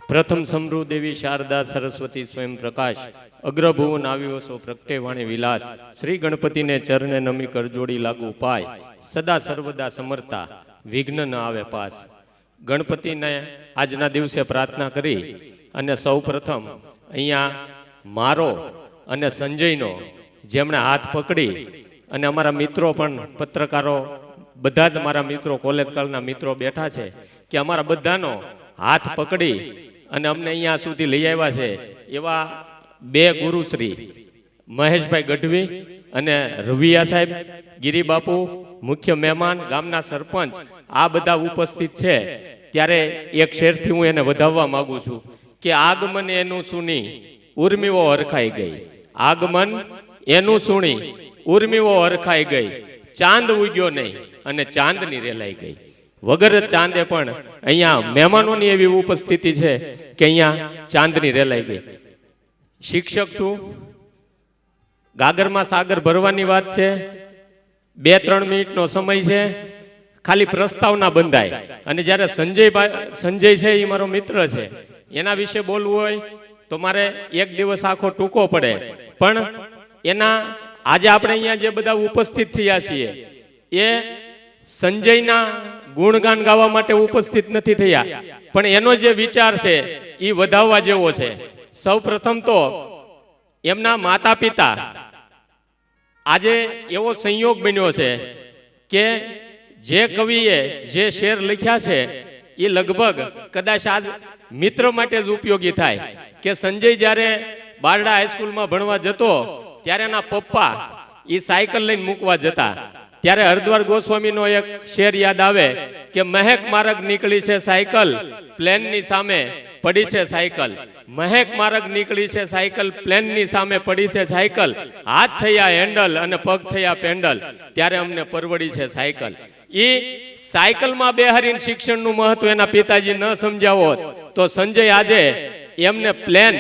પ્રથમ સમૃ દેવી શારદા સરસ્વતી સ્વયં પ્રકાશ અગ્રભુવન આવ્યો સો પ્રગટે વાણી વિલાસ શ્રી ગણપતિને ચરણે નમી કરજોડી લાગુ પાય સદા સર્વદા સમર્થા વિઘ્ન ન આવે પાસ। ગણપતિને આજના દિવસે પ્રાર્થના કરી અને સૌ પ્રથમ અહીંયા મારો અને સંજયનો જેમણે હાથ પકડી અને અમારા મિત્રો પણ પત્રકારો બધા જ મારા મિત્રો કોલેજ કાળના મિત્રો બેઠા છે કે અમારા બધાનો હાથ પકડી અને અમને અહીંયા સુધી લઈ આવ્યા છે એવા બે ગુરુશ્રી મહેશભાઈ ગઢવી અને રવિયા સાહેબ, ગિરિબાપુ, મુખ્ય મહેમાન, ગામના સરપંચ, આ બધા ઉપસ્થિત છે। ત્યારે એક શેરથી હું એને વધાવવા માંગુ છું કે આગમન એનું સુની ઉર્મિઓ હરખાઈ ગઈ, આગમન એનું સુણી ઉર્મિઓ હરખાઈ ગઈ, ચાંદ ઉગ્યો નહીં અને ચાંદની રેલાઈ ગઈ। વગર ચાંદે પણ અહીંયા મહેમાનોની એવી ઉપસ્થિતિ છે કે અહીંયા ચાંદની રેલાઈ ગઈ। શિક્ષક છું, ગાગરમાં સાગર ભરવાની વાત છે, 2-3 મિનિટનો સમય છે, ખાલી પ્રસ્તાવના બંધાય અને જ્યારે સંજય છે એ મારો મિત્ર છે, એના વિશે બોલવું હોય તો મારે એક દિવસ આખો ટૂંકો પડે, પણ એના આજે આપણે અહીંયા જે બધા ઉપસ્થિત થયા છીએ એ સંજયના ગુણગાન ગાવા માટે ઉપસ્થિત નથી થયા, પણ એનો જે વિચાર છે એ વધાવવા જેવો છે। સૌ પ્રથમ તો એમના માતા પિતા આજે એવો સંયોગ બન્યો છે કે જે કવિએ જે શેર લખ્યા છે એ લગભગ કદાચ આ મિત્ર માટે જ ઉપયોગી થાય કે સંજય જ્યારે બારડા હાઈસ્કૂલમાં ભણવા જતો ત્યારે એના પપ્પા એ સાયકલ લઈને મૂકવા જતા, ત્યારે હરદ્વાર ગોસ્વામીનો એક શેર યાદ આવે કે મહેક માર્ગ નીકળી છે સાયકલ, પ્લેનની સામે પડી છે સાયકલ, મહેક માર્ગ નીકળી છે સાયકલ, પ્લેનની સામે પડી છે સાયકલ, હાથ થયા હેન્ડલ અને પગ થયા પેન્ડલ, ત્યારે અમને પરવડી છે સાયકલ। એ સાયકલમાં બેહારીને શિક્ષણનું મહત્વ એના પિતાજી ન સમજાવો તો સંજય આજે એમને પ્લેન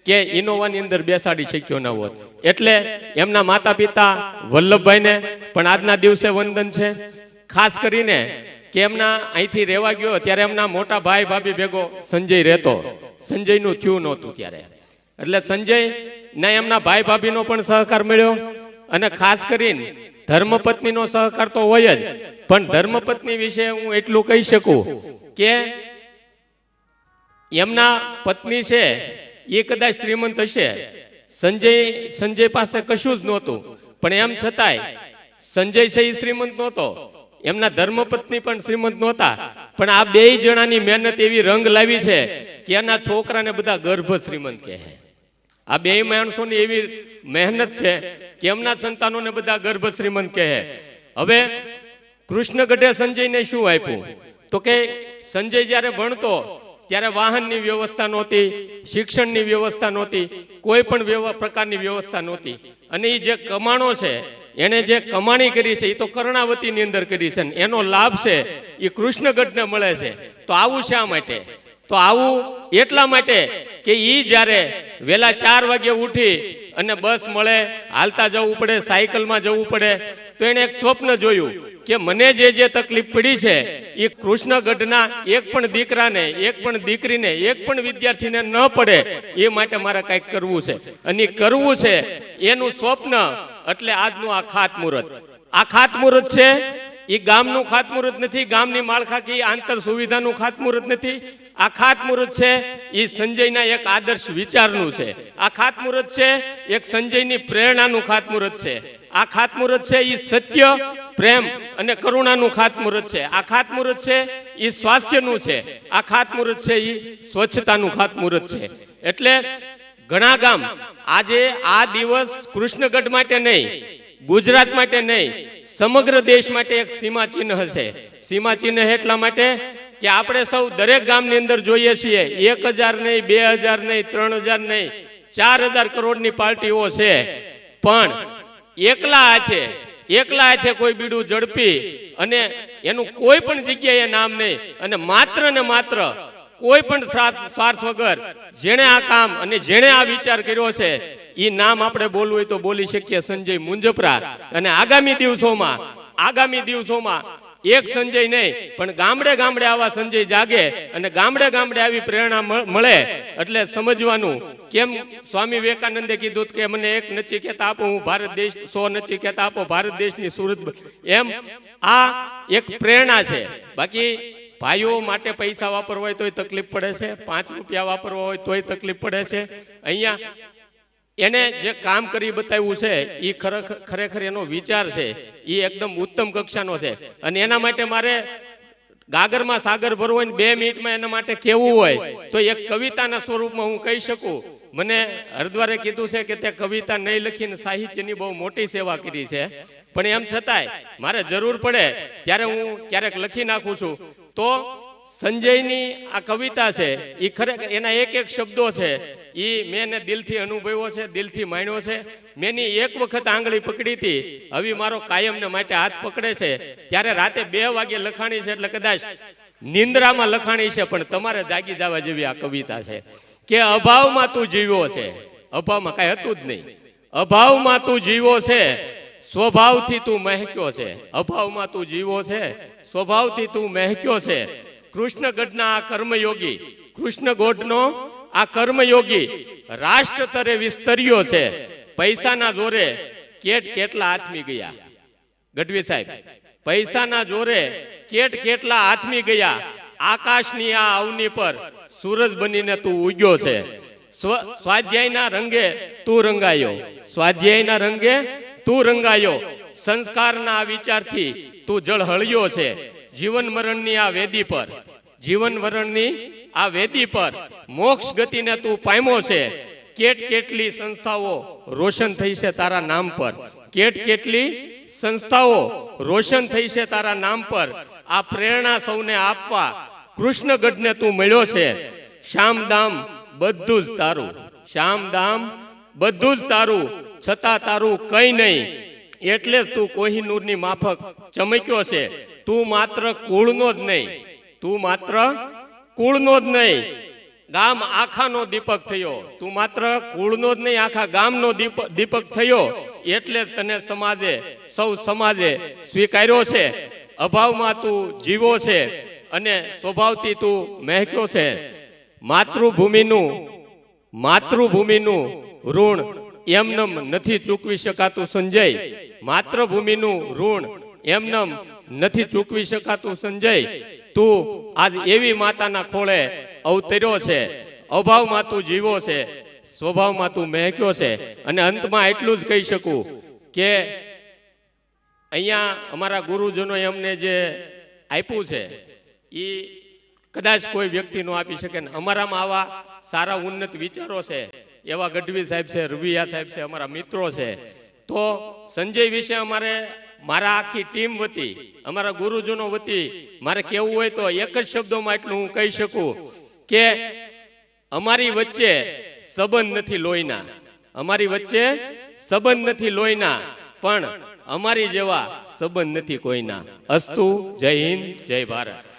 કે ઇનોવાની અંદર બેસાડી શક્યો ન હોત। એટલે એમના માતા પિતા વલ્લભભાઈને પણ આજના દિવસે વંદન છે, ખાસ કરીને કે એમના અહીંથી રહેવા ગયો ત્યારે એમના મોટા ભાઈ ભાભી ભેગો સંજય રહેતો, સંજયનું થયું નહોતું ત્યારે, એટલે સંજય ના એમના ભાઈ ભાભીનો પણ સહકાર મળ્યો અને ખાસ કરીને ધર્મપત્નીનો સહકાર તો હોય જ, પણ ધર્મપત્ની વિશે હું એટલું કહી શકું કે એમના પત્ની છે એ કદાચ શ્રીમંત હશે, સંજય પાસે કશું જ નહોતું, પણ એમ છતાંય સંજય છે એ શ્રીમંત નહોતો, એમના ધર્મપત્ની પણ શ્રીમંત નહોતા, પણ આ બે જણાની મહેનત એવી રંગ લાવી છે કે એના છોકરાને બધા ગર્ભ શ્રીમંત કહે। આ બે માણસોની એવી મહેનત છે કે એમના સંતાનોને બધા ગર્ભ શ્રીમંત કહે। હવે કૃષ્ણગઢે સંજયને શું આપ્યું તો કે સંજય જ્યારે ભણતો ત્યારે વાહનની વ્યવસ્થા નહોતી, શિક્ષણની વ્યવસ્થા નહોતી, કોઈ પણ પ્રકારની વ્યવસ્થા નહોતી, અને એ જે કમાણો છે એને જે કમાણી કરી છે એ તો કર્ણાવતીની અંદર કરી છે, એનો લાભ છે એ કૃષ્ણગઢને મળે છે। તો આવું શા માટે? તો આવું એટલા માટે કે એ જ્યારે વહેલા 4 વાગે ઉઠી અને બસ મળે, હાલતા જવું પડે, સાયકલમાં જવું પડે, તો એને એક સ્વપ્ન જોયું કે મને જે તકલીફ પડી છે એ કૃષ્ણગઢના એક પણ દીકરાને, એક પણ દીકરીને, એક પણ વિદ્યાર્થીને ન પડે એ માટે મારે કંઈક કરવું છે, અને કરવું છે એનું સ્વપ્ન એટલે આજનું આ ખાતમુહૂર્ત। આ ખાતમુહૂર્ત છે એ ગામનું ખાતમુહૂર્ત નથી, ગામની માળખાકીય આંતર સુવિધાનું ખાતમુહૂર્ત નથી, આ ખાતમુહૂર્ત છે એ સંજયના એક આદર્શ વિચારનું છે, આ ખાતમુહૂર્ત છે એક સંજયની પ્રેરણાનું ખાતમુહૂર્ત છે, આ ખાતમુહૂર્ત છે એ સત્ય, પ્રેમ અને કરુણાનું ખાતમુહૂર્ત છે, આ ખાતમુહૂર્ત છે એ સ્વાસ્થ્યનું છે, આ ખાતમુહૂર્ત છે એ સ્વચ્છતાનું ખાતમુહૂર્ત છે। એટલે ઘણા ગામ આજે આ દિવસ કૃષ્ણગઢ માટે નહીં, ગુજરાત માટે નહીં, સમગ્ર દેશ માટે એક સીમા ચિહ્ન છે। સીમા ચિહ્ન એટલા માટે કે આપણે સૌ દરેક ગામની અંદર જોઈએ છીએ 1000 નહીં, 2000 નહીં, 3000 નહીં, 4000 કરોડની પાર્ટીઓ છે, પણ એકલા હાથે કોઈ બીડું ઝડપી અને એનું કોઈ પણ જગ્યાએ નામ નહીં, અને માત્ર ને માત્ર કોઈ પણ સ્વાર્થ વગર જેણે આ કામ અને જેણે આ વિચાર કર્યો છે એ નામ આપણે બોલવું હોય તો બોલી શકીએ, સંજય મુંજપરા। અને આગામી દિવસોમાં એક સંજય નહીં પણ ગામડે ગામડે આવા સંજય જાગે અને ગામડે ગામડે આવી પ્રેરણા મળે એટલે સમજવાનું. કેમ સ્વામી વિવેકાનંદે કીધું કે મને એક નચિકેત આપો, હું ભારત દેશ 100 નચિકેત આપો, ભારત દેશની સુરત. એમ આ એક પ્રેરણા છે. બાકી ભાઈઓ માટે પૈસા વાપરવા હોય તોય તકલીફ પડે છે, 5 રૂપિયા વાપરવા હોય તોય તકલીફ પડે છે. અહીંયા એને જે કામ કરી બતાવ્યું છે એ ખરેખર એનો વિચાર છે એ એકદમ ઉત્તમ કક્ષાનો છે. અને એના માટે મારે ગાગરમાં સાગર ભરવો હોય ને 2 મિનિટમાં એના માટે કેવું હોય તો એક કવિતાના સ્વરૂપમાં હું કહી શકું. મને હરદ્વારે કીધું છે કે તે કવિતા નહીં લખીને સાહિત્યની બહુ મોટી સેવા કરી છે, પણ એમ છતાંય મારે જરૂર પડે ત્યારે હું ક્યારેક લખી નાખું છું. તો સંજયની આ કવિતા છે એ ખરેખર એના એક એક શબ્દો છે એ મેં દિલથી અનુભવ્યો છે, દિલથી માણ્યો છે. મેની એક વખત આંગળી પકડી હતી, હવે મારો કાયમને માટે હાથ પકડે છે. ત્યારે રાતે 2 વાગે લખાણી છે એટલે કદાચ નિંદ્રામાં લખાણી છે, પણ તમારે જાગી જવા જેવી આ કવિતા છે. કે અભાવમાં તું જીવ્યો છે, અભાવમાં કાંઈ હતું જ નહીં, અભાવમાં તું જીવો છે, સ્વભાવથી તું મહેક્યો છે. અભાવમાં તું જીવો છે, સ્વભાવથી તું મહેક્યો છે. કૃષ્ણગઢના આ કર્મયોગી, કૃષ્ણગઢનો આ કર્મયોગી રાષ્ટ્ર તરે વિસ્તર્યો છે. પૈસાના જોરે કેટલા આથમી ગયા. ગઢવી સાહેબ, પૈસાના જોરે કેટલા આથમી ગયા. આકાશની આ અવની પર સૂરજ બનીને તું ઉગ્યો છે. સ્વાધ્યાયના રંગે તું રંગાયો, સ્વાધ્યાયના રંગે તું રંગાયો. સંસ્કારના આ વિચારથી તું જળહળ્યો છે. જીવન મરણની આ વેદી પર, જીવન મરણની આ વેદી પર મોક્ષ ગતિને તું પામ્યો છે. કેટલી સંસ્થાઓ રોશન થઈ છે તારા નામ પર, કેટલી સંસ્થાઓ રોશન થઈ છે તારા નામ પર. આ પ્રેરણા સૌને આપવા કૃષ્ણગઢને તું મળ્યો છે. શ્યામધામ બધું જ તારું, શ્યામધામ બધું જ તારું, છતાં તારું કઈ નહીં. એટલે જ તું કોહિનૂરની માફક ચમક્યો છે. તું માત્ર કુળનો જ નહીં, તું માત્ર કુળનો જ નહીં, ગામ આખાનો દીપક થયો. તું માત્ર કુળનો જ નહીં, આખા ગામનો દીપક થયો. એટલે જ તને સમાજે, સૌ સમાજે સ્વીકાર્યો છે. અભાવમાં તું જીવો છે અને સ્વભાવથી તું મહેક્યો છે. માતૃભૂમિનું ઋણ એમનેમ નથી ચૂકવી શકાતું સંજય. માતૃભૂમિનું ઋણ એમનેમ નથી ચૂકવી શકાતું સંજય. તું આજ એવી માતાના ખોળે અવતર્યો છે. અભાવમાં તું જીવો છે, સ્વભાવમાં તું મહેક્યો છે. અને અંતમાં એટલું જ કહી શકું કે અહીંયા અમારા ગુરુજનો અમને જે આપ્યું છે એ કદાચ કોઈ વ્યક્તિ નો આપી શકે ને. અમારામાં આવા સારા ઉન્નત વિચારો છે, એવા ગઢવી સાહેબ છે, રવિયા સાહેબ છે, અમારા મિત્રો છે. તો સંજય વિશે અમારે, મારા આખી ટીમ વતી, અમારા ગુરુજનો વતી મારે કેવું હોય તો એક જ શબ્દોમાં એટલું હું કહી શકું કે અમારી વચ્ચે સંબંધ નથી લોહીના, અમારી વચ્ચે સંબંધ નથી લોહીના, પણ અમારી જેવા સંબંધ નથી કોઈના. અસ્તુ. જય હિન્દ, જય ભારત.